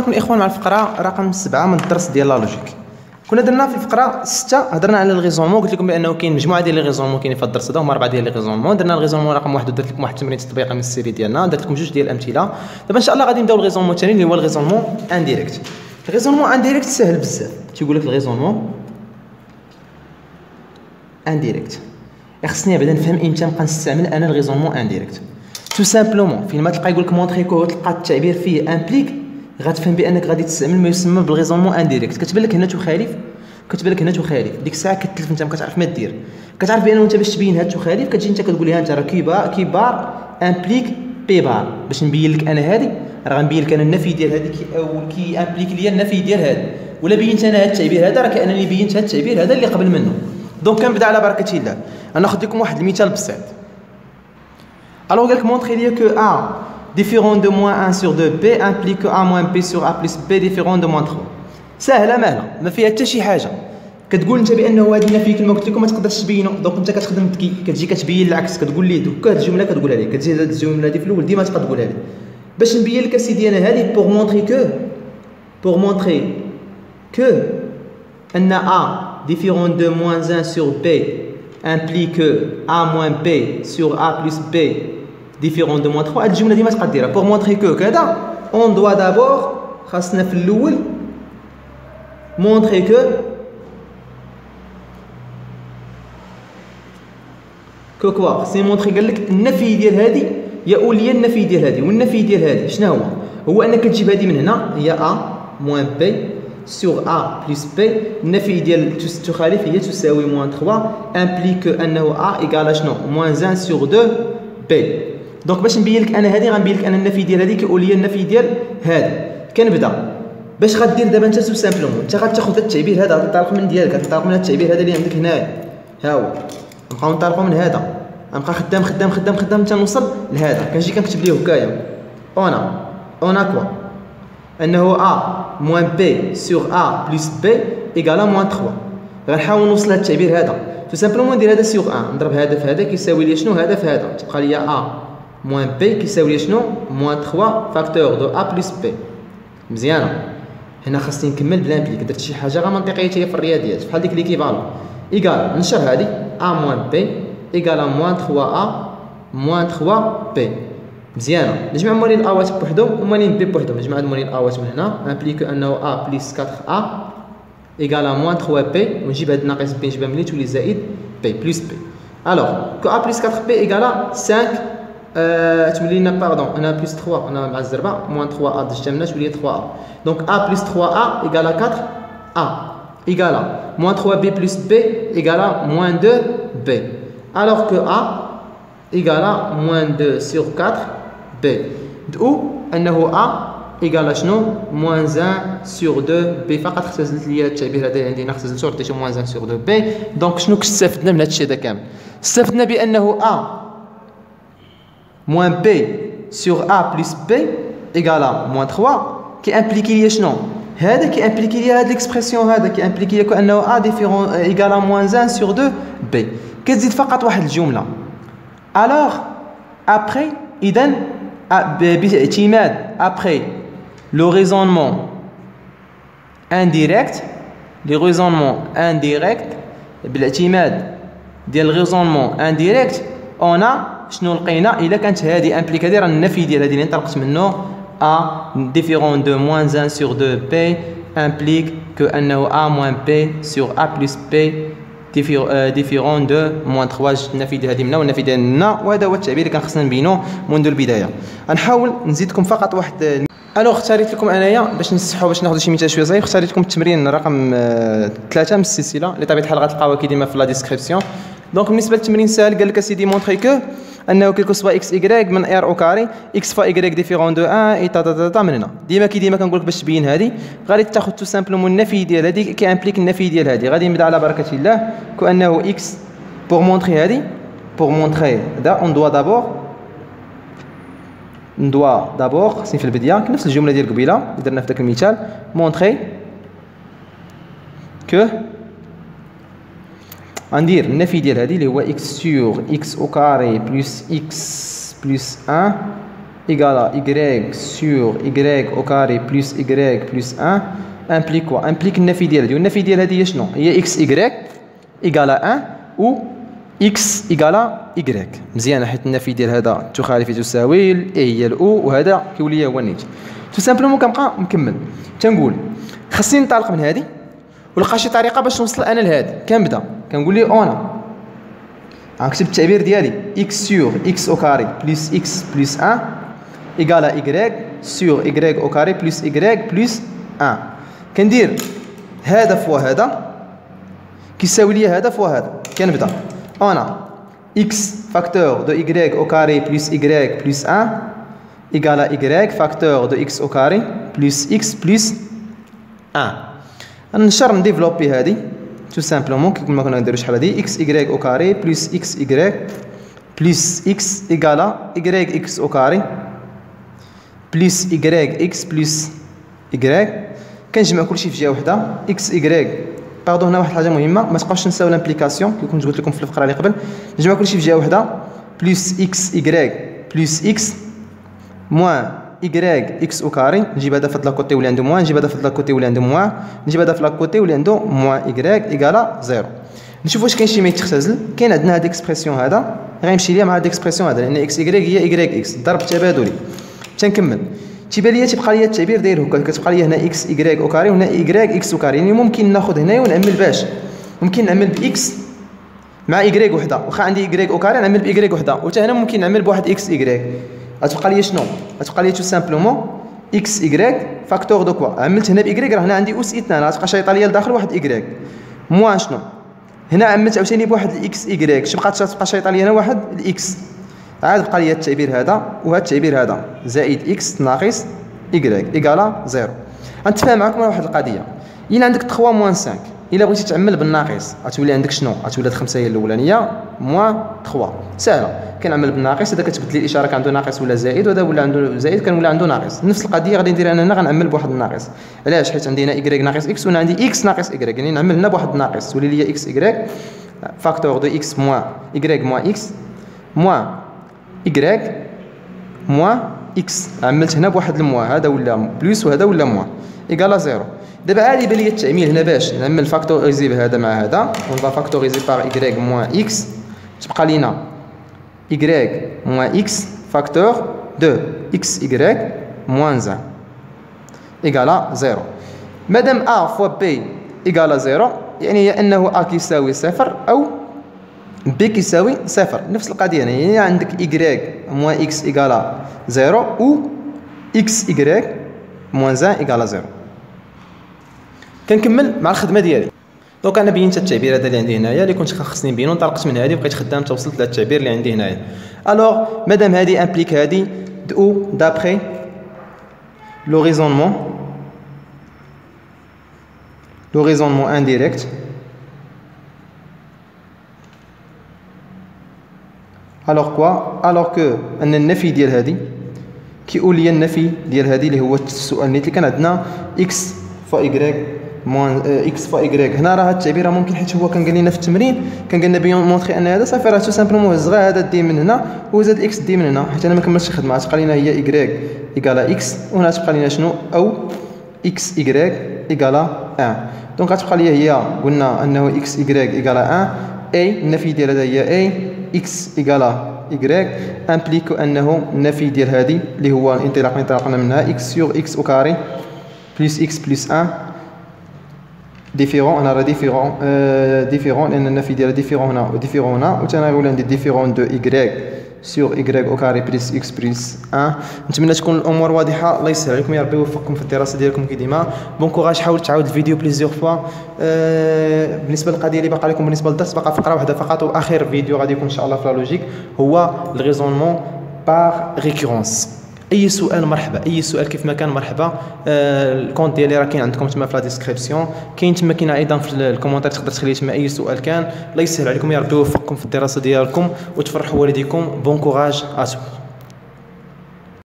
معكم الاخوان مع الفقره رقم 7 من الدرس ديال لا لوجيك. كنا درنا في الفقره 6 هضرنا على الغيزونمون، قلت لكم بانه كاين مجموعه ديال لي غيزونمون كاينين في الدرس هذا، هما 4 ديال لي غيزونمون. درنا الغيزونمون رقم 1 ودرت لكم واحد التمرين تطبيقي من السيري ديالنا، درت لكم 2 ديال الامثله. دابا ان شاء الله غادي نبداو الغيزونمون الثاني اللي هو الغيزونمون انديريكت. الغيزونمون انديريكت سهل بزاف، تيقول لك الغيزونمون انديريكت خصني بعدا نفهم امتى نبقى نستعمل انا الغيزونمون انديريكت. تو سامبلومون فين ما تلقى يقول لك مونطريكو تلقى التعبير فيه امبليك، غتفهم بانك غادي تستعمل ما يسمى بالغيزونمون انديريكت. كتبان لك هنا تخالف، كتبان لك هنا تخالف، ديك الساعه كتلف انت ما كتعرف ما دير. كتعرف بانه انت باش تبين هاد التخالف كتجي انت كتقول لها انت راه كي بار امبليك بي بار. باش نبين لك انا هادي راه غنبين لك انا النفي ديال هادي او كي امبليك ليا النفي ديال هادي، ولا بينت انا هاد التعبير هذا راه كانني بينت هاد التعبير هذا اللي قبل منه. دونك كنبدا على بركه الله. غناخذ لكم واحد المثال بسيط. الوغ قال لك مونطري لي كو ا différent de moins 1 sur 2b implique que a moins b sur a plus b différent de moins 3. سهله ماهله ما فيها حتى شي حاجه. كتقول انت بانه هذه النفي كما قلت لكم ما تقدرش تبينه، دونك انت كتخدم ذكي، كتجي كتبين العكس، كتقول ليه دوك هاد الجمله كتقولها ليه، كتزيد هاد الجمله هادي في الاول ديما تبقى تقولها ليه. باش نبين لك اسيدي انا هذه pour montrer que ان a différent de moins 1 sur b implique que a moins b sur a plus b différent de moins 3. هاد الجمله ديما تبقى ديرها pour montrer que كذا on doit d'abord خاصنا في الاول montrer que كوا خصني مونطري. قال لك النفي ديال هذه يا اوليا النفي ديال هذه، والنفي ديال هذه شنو هو انك تجيب هذه من هنا هي a moins b sur a plus b. النفي ديال تخالف هي تساوي moins 3 implique انه a égale شنو moins 1 sur 2 b. دونك باش نبين لك انا هذه غنبين لك انا النفي ديال هذه كاوليا النفي ديال هذه. كنبدا باش غدير دابا انت تو سامبلومون انت غتاخذ هذا التعبير هذا غتنطلق من ديالك، غتنطلق من هذا التعبير هذا اللي عندك هنايا، ها هو نبقاو ننطلقوا من هذا، غنبقى خدام خدام خدام خدام حتى نوصل لهذا. كنجي كنكتب ليه هكايا اون كوا انه a moins b sur a plus b égale moins 3. غنحاول نوصل لهذا التعبير هذا تو سامبلومون ندير هذا سيغ 1 نضرب هذا في هذا كيساوي لي شنو هذا في هذا، تبقى لي a moins b كيساوي لي شنو moins 3 فاكتور دو a plus b. مزيانه. هنا خاصني نكمل بلامبليك، درت شي حاجه غير منطقيه في الرياضيات بحال ديك ليكيفالون ايكال نشر هذه a moins b ايكال moins 3a moins 3b. مزيانه. نجمع موالين الاوات بوحدهم وموالين بي بوحدهم. نجمع هاد موالين الاوات من هنا امبليك انه a plus 4a ايكال moins 3b، ونجيب هاد ناقص بي نجيبها ملي تولي زائد b plus b. الوغ كو a plus 4b ايكال 5 تولي لنا باردون انا بلس 3 انا مع الزربه موان 3 ا دجتها منها تولي 3 ا. دونك ا بلس 3 ا ايكال 4 ا ايكال موان 3 بي بلس بي ايكال موان 2 بي. الوغ كو ا ايكال موان 2 سور 4 بي، دو انه ا ايكال شنو موان 1 سور 2 بي. فقط اختزلت لي التعبير هذا عندي اختزلته رديته موان 1 سور 2 بي. دونك شنو استفدنا من هذا الشيء هذا كامل؟ استفدنا بانه ا moins b sur a plus b égale à moins 3 qui implique لي شنو هذا كي امبليكي لي هاد ليكسبرسيون هذا كي امبليكي لي انه a ديفيرون ايكال à moins 1 sur 2 b. كتزيد فقط واحد الجمله alors après اذا باعتماد après le raisonnement indirect بالاعتماد ديال الريزونمون indirect on a شنو لقينا الا كانت هذه امبليك هذه راه النفي ديال هذه اللي انطلقت منه a différent de moins 1 sur 2 b implique que انه a moins b sur a plus b différent de moins 3. النفي ديال هذه منا والنفي ديال منا، وهذا هو التعبير اللي كان خصنا نبينو منذ البدايه. غنحاول نزيدكم فقط واحد الوغ اختاريت لكم انايا باش نصحوا باش ناخذ شي مثال شويه صغير. اختاريت لكم التمرين رقم 3 من السلسله اللي بطبيعه الحال غتلقاوها كي ديما في لا ديسكريبسيون. دونك بالنسبه للتمرين ساهل، قال لك اسيدي مونطري كو انه كيلكو سوا اكس ايكغيك من ار او كاري اكس فا ايكغيك ديفيرون دو 1 اي تا تا تا من هنا. ديما كنقول لك باش تبين هذه غادي تاخذ تو سامبلومون النفي ديال هذه كي امبليك النفي ديال هذه. غادي نبدا على بركه الله كو انه اكس بور مونطري هذه بور مونطري هذا اون دوا دابور خصني في البدايه نفس الجمله ديال قبيله درنا في ذاك المثال مونطري كو غندير النفي ديال هذه اللي هو x sur x au carré plus x plus 1 égale à y sur y au carré plus y plus 1 implique quoi? Implique النفي ديال هادي، والنفي ديال هادي هي شنو؟ هي x y égale à 1 و x égale à y. مزيانه حيت النفي ديال هذا تخالف تساوي ال a هي ال o وهذا كيولي هو الناتج. تو سامبلومون كنبقى مكمل تنقول خاصني ننطلق من هادي ولقى شي طريقه باش نوصل انا لهادي. كنبدا كنقول لي انا غنكتب التعبير ديالي x sur x au carré plus x plus 1 égale à y sur y au carré plus y plus 1. كندير هذا فوا هذا كيساوي لي هذا فوا هذا. كنبدا انا x facteur de y au carré plus y plus 1 égale à y facteur de x au carré plus x plus 1. نشر نديفلوبي هذه tout simplement كما كنا نديرو شحال هذه x y au carré plus x y plus x égale à y x au carré plus y x plus y. كنجمع كلشي في جهه وحده x y. باردون هنا واحد الحاجه مهمه ما تبقاوش تنساو لامبليكاسيون كي كنت قلت لكم في الفقره اللي قبل. نجمع كلشي في جهه وحده بلس x y بلس x موان y x au carré. نجيب هذا في هاد لاكوتي واللي عنده موان، نجيب هذا في هاد لاكوتي واللي عنده موان، نجيب هذا في لاكوتي واللي عنده موان y ايكالا 0. نشوف واش كاين شي ما يتختزل. كاين عندنا هاد اكسبرسيون هذا غيمشي ليا مع هاد اكسبرسيون هذا لان x y هي y x ضرب تبادلي. تنكمل تيبان ليا تيبقى ليا التعبير داير هكا كتبقى ليا هنا x y او كاري وهنا y x او كاري. يعني ممكن ناخذ هنايا ونعمل باش ممكن نعمل ب x مع y وحده واخا عندي y او كاري نعمل ب y وحده وحتى هنا ممكن نعمل بواحد x y. غتبقى ليا شنو؟ غتبقى ليا تو سامبلومون x y فاكتور دو كوا. عملت هنا ب y راه هنا عندي اس 2 غتبقى شايطه ليا لداخل واحد y موان شنو؟ هنا عملت عاوتاني بواحد x y شبقات تبقى شايطه ليا هنا واحد x. عاد بقى ليا التعبير هذا وهذا التعبير هذا زائد x ناقص y ايكالا 0. غنتفاهم معكم على واحد القضيه. الا عندك 3 موان 5 الا بغيتي تعمل بالناقص غتولي عندك شنو؟ غتولي هاد 5 هي الاولانيه موان 3 سهله. كنعمل بالناقص هذا كتبدل لي الاشاره كان عنده ناقص ولا زائد وهذا ولا عنده زائد كان ولا عنده ناقص. نفس القضيه غادي ندير انا هنا غنعمل بواحد الناقص. علاش؟ حيت عندي هنا y ناقص x وهنا عندي x ناقص y يعني نعمل هنا بواحد الناقص تولي لي x y فاكتور دو x موان y موان x موان y موان اكس. عملت هنا بواحد الموان هذا ولا بلس وهذا ولا موان ايكالا 0. دابا عاد يبان لي التعميل هنا باش نعمل فاكتوريزي بهذا مع هذا ونبقى فاكتوريزي باغ y موان اكس تبقى لينا y موان اكس فاكتور دو اكس y موان 1 ايكالا 0. مادام ا فوا بي ايكالا 0 يعني هي انه ا كيساوي 0 او بي كيساوي 0. نفس القضيه يعني عندك y موان اكس ايكالا 0 و اكس y موان 1 ايكالا 0. كنكمل مع الخدمه ديالي. دونك انا بينت التعبير هذا اللي عندي هنايا اللي كنت خاصني نبينو انطلقت من هذه وبقيت خدام حتى وصلت للتعبير اللي عندي هنايا. الوغ مادام هذه امبليك هذه او دابخي لو ريزونمون انديريكت الوغ كوا الوغ كو ان النفي ديال هذه كيقول لي النفي ديال هذه اللي هو السؤال اللي كان عندنا اكس فوا y موان اكس فوا y. هنا راه هذا التعبير ممكن حيت هو كان قال لنا في التمرين كان قال لنا بيون مونطري ان هذا صافي راه تو سامبلومون هز غير هذا دي من هنا وزاد اكس دي من هنا حيت انا ما كملتش الخدمه. تبقى لنا هي y ايكالا اكس وهنا تبقى لنا شنو او اكس y ايكالا 1. دونك غتبقى لي هي قلنا انه اكس y ايكالا 1 اي النفي ديال هذا هي اي اكس ايكالا y امبليك انه النفي ديال هذه اللي هو الانطلاق اللي انطلقنا منها اكس سور اكس او كاري بلس اكس بلس 1 ديفيرون. انا راه ديفيرون لان النفي ديالها ديفيرون هنا وديفيرون هنا وثاني غيولي عندي ديفيرون دو y سور y او كاري بلس اكس بلس 1. نتمنى تكون الامور واضحه. الله يسهل عليكم يا ربي يوفقكم في الدراسه ديالكم كي ديما. بون كوراج. حاول تعاود الفيديو بليزيور فوا. بالنسبه للقضيه اللي باقا لكم بالنسبه للدرس باقا فقره واحده فقط واخر فيديو غادي يكون ان شاء الله في لا لوجيك هو الريزونمون باغ ريكورونس. اي سؤال مرحبا، اي سؤال كيف ما كان مرحبا. الكونت ديالي راه كاين عندكم تما في لا ديسكريبسيون، كاين تما كاين ايضا في الكومونتير تقدر تخلي تما اي سؤال كان. الله يسهل عليكم يا ربي يوفقكم في الدراسه ديالكم وتفرحوا والديكم. بون كوراج اتو.